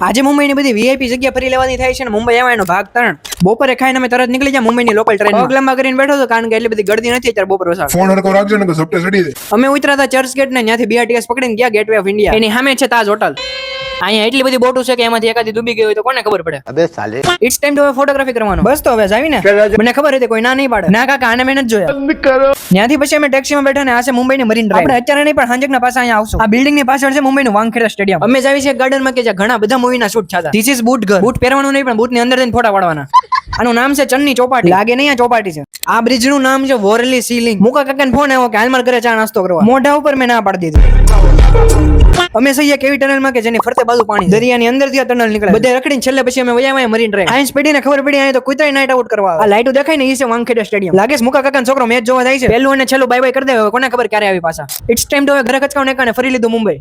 આજે મુંબઈની બધી વીઆઈપી જગ્યા ફરી લેવાની થાય છે ને મુંબઈ આવવાનો ભાગ 3 બપોરે ખાઈને અમે તરત નીકળી જાય મુંબઈની લોકલ ટ્રેન પગ લંબા કરીને બેઠો હતો કારણ કે એટલી બધી ગળદી નથી ત્યારે બપોર વસાડ ફોન હરકો રાખજો ને કે ઝપટે ચડી દે. અમે ઉતરા હતા ચર્ચ ગેટ ને ત્યાંથી બીઆરટીએસ પકડીને ગયા ગેટવે ઓફ ઇન્ડિયા એની સામે છે તાજ હોટલ અહીંયા એટલી બધી બોટો છે કે એમાંથી એકાદી ડૂબી ગઈ હોય તો કોને ખબર પડે. અબે સાલે ઇટ્સ ટાઈમ ટુ ફોટોગ્રાફી કરવાનો બસ તો હવે જાવી ને મને ખબર હતી કોઈ ના નહીં પાડે ના કાકા આને મેં નથી જોયા ત્યાંથી પછી અમે ટેક્સીમાં બેઠા ને આ છે મુંબઈની મરીન ડ્રાઈવ આપણે અત્યારે નહીં પણ સાંજના પાસે અહીંયા આવશું આ બિલ્ડિંગ ની પાછળ છે મુંબઈનું વાંખેડા સ્ટેડિયમ અમે જાવી છે ગાર્ડનમાં કે જ્યાં ઘણા બધા મૂવીના શૂટ થતા ધીસ ઇઝ બૂટ ઘર બૂટ પહેરવાનું નહીં પણ બૂટ ની અંદર જઈને ફોટા પાડવાના આનું નામ છે ચન્ની ચોપાટી લાગે નહીં આ ચોપાટી છે આ બ્રિજ નું નામ છે વોરલી સીલિંગ મુકા કાકાને ફોન આવ્યો કે હાલમાં ઘરે ચા નાસ્તો કરવા મોઢા ઉપર મેં ના પાડી દીધી અમે સહીએ કેવી ટનલ માં કે જેની ફરતે બાજુ પાણી દરિયાની અંદર થી ટનલ નીકળે બધે રખડીને છેલ્લે પછી અમે વયા મરીન ડ્રાઈવ આઈન્સ પેઢીને ખબર પડી અહીં તો કુતરાઈ નાઈટ આઉટ કરવા આ લાઈટો દેખાય ને ઈ છે વાંખેડા સ્ટેડિયમ લાગે છે મુકા કાકાનો છોકરો મેચ જોવા જાય છે પહેલું અને છેલ્લું બાય બાય કરી દે કોને ખબર ક્યારે આવી પાછા ઇટ્સ ટાઈમ તો હવે ઘરે કચકાવ ને કાને ફરી લીધું મુંબઈ.